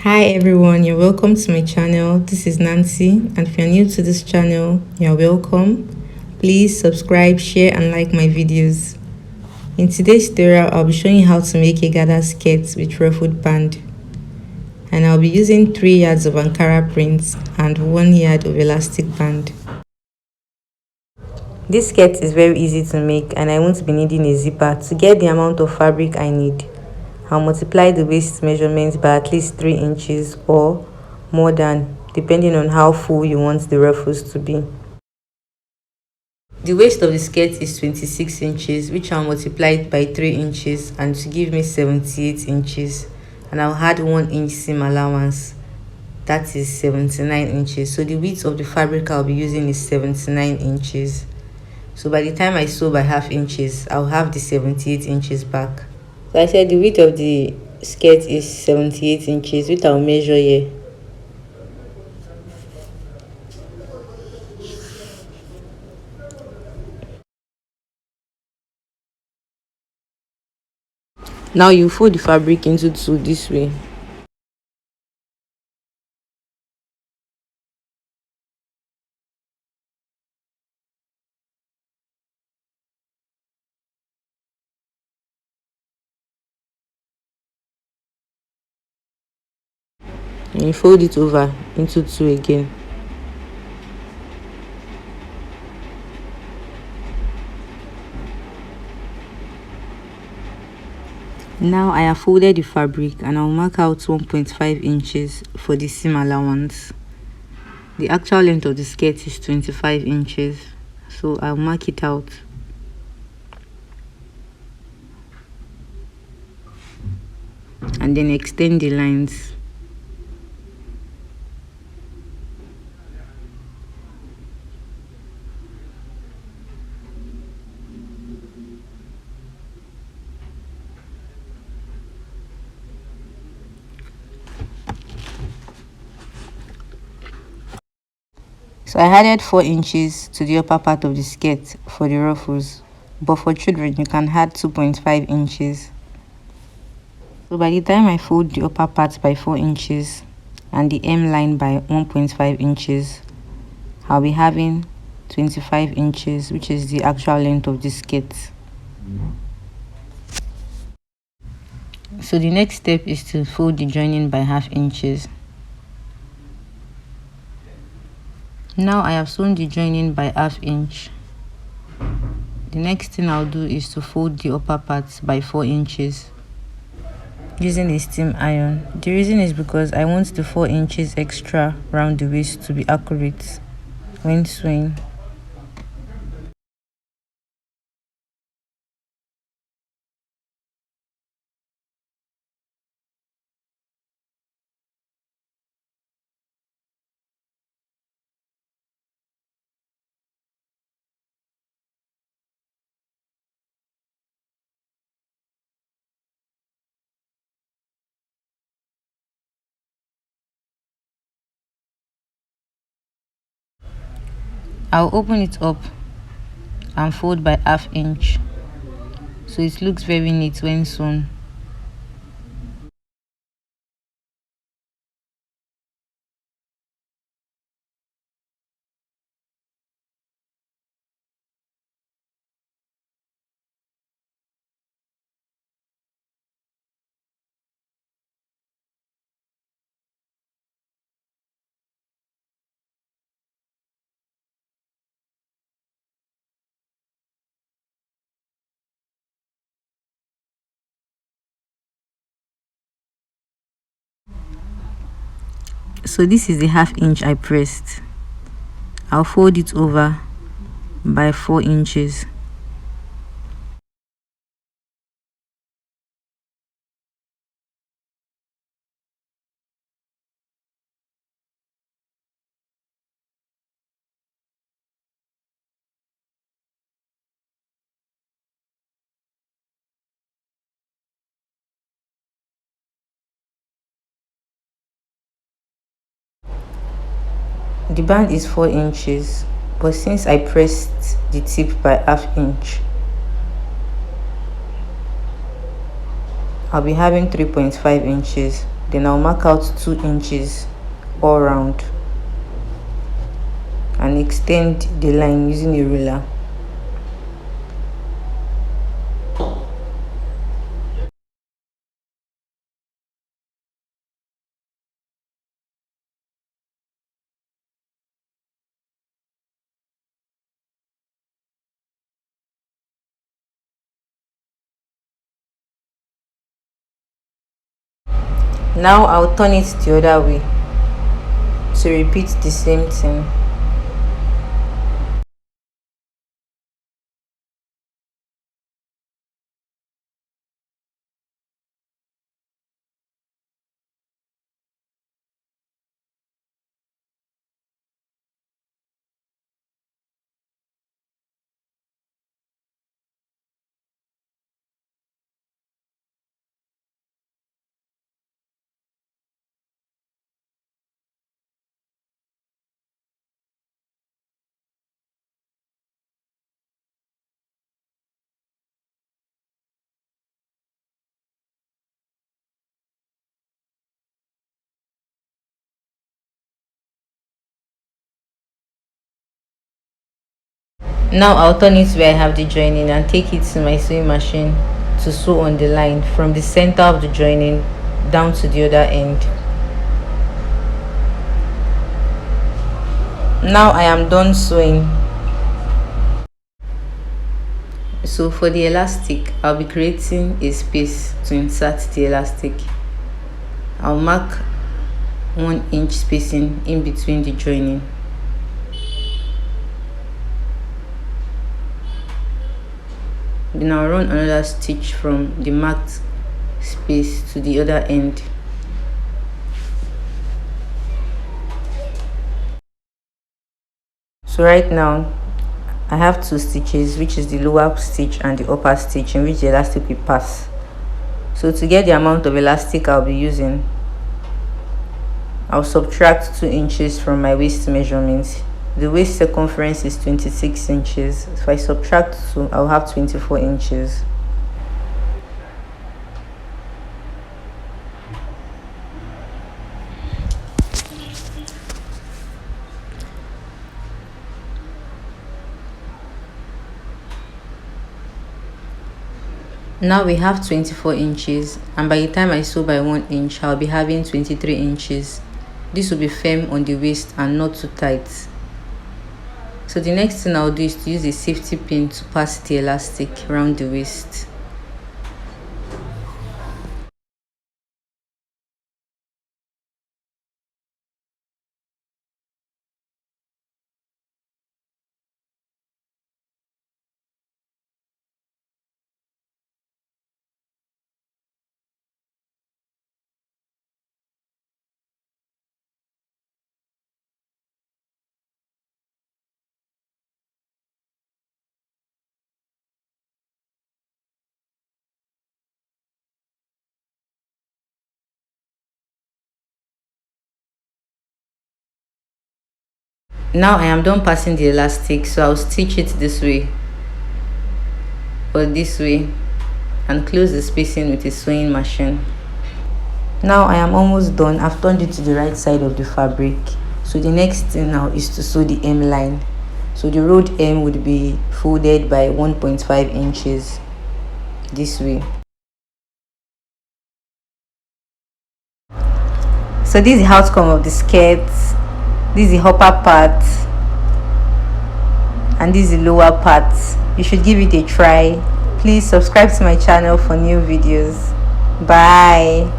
Hi everyone, you're welcome to my channel. This is Nancy, and if you're new to this channel, you're welcome. Please subscribe, share, and like my videos. In today's tutorial, I'll be showing you how to make a gather skirt with ruffled band. And I'll be using 3 yards of Ankara prints and 1 yard of elastic band. This skirt is very easy to make, and I won't be needing a zipper. To get the amount of fabric I need, I'll multiply the waist measurement by at least 3 inches or more than, depending on how full you want the ruffles to be. The waist of the skirt is 26 inches, which I'll multiply by 3 inches and to give me 78 inches. And I'll add 1 inch seam allowance, that is 79 inches. So the width of the fabric I'll be using is 79 inches. So by the time I sew by half inches, I'll have the 78 inches back. So I said the width of the skirt is 78 inches, which I'll measure here. Now you fold the fabric into 2 this way. And you fold it over into 2 again. Now I have folded the fabric and I'll mark out 1.5 inches for the seam allowance. The actual length of the skirt is 25 inches, so I'll mark it out. And then extend the lines. So I added 4 inches to the upper part of the skirt for the ruffles, but for children you can add 2.5 inches. So by the time I fold the upper part by 4 inches and the hem line by 1.5 inches, I'll be having 25 inches, which is the actual length of the skirt. So the next step is to fold the joining by half inches. Now I have sewn the joining by half inch. The next thing I'll do is to fold the upper part by 4 inches using a steam iron. The reason is because I want the 4 inches extra around the waist to be accurate when sewing. I'll open it up and fold by half inch so it looks very neat when sewn. So this is the half inch I pressed. I'll fold it over by 4 inches. The band is 4 inches, but since I pressed the tip by half inch, I'll be having 3.5 inches. Then I'll mark out 2 inches all round and extend the line using a ruler. Now I'll turn it the other way to repeat the same thing. Now I'll turn it where I have the joining and take it to my sewing machine to sew on the line from the center of the joining down to the other end. Now I am done sewing. So for the elastic, I'll be creating a space to insert the elastic. I'll mark 1 inch spacing in between the joining. Then I'll run another stitch from the marked space to the other end. So right now I have 2 stitches, which is the lower stitch and the upper stitch in which the elastic will pass. So to get the amount of elastic I'll be using, I'll subtract 2 inches from my waist measurement. The waist circumference is 26 inches. If I subtract 2, I'll have 24 inches. Now we have 24 inches, and by the time I sew by 1 inch, I'll be having 23 inches. This will be firm on the waist and not too tight. So the next thing I'll do is to use a safety pin to pass the elastic around the waist. Now I am done passing the elastic, so I'll stitch it this way or this way and close the spacing with a sewing machine. Now I am almost done. I've turned it to the right side of the fabric. So the next thing now is to sew the hem line. So the rolled hem would be folded by 1.5 inches this way. So this is the outcome of the skirt. This is the upper part and this is the lower part. You should give it a try. Please subscribe to my channel for new videos. Bye.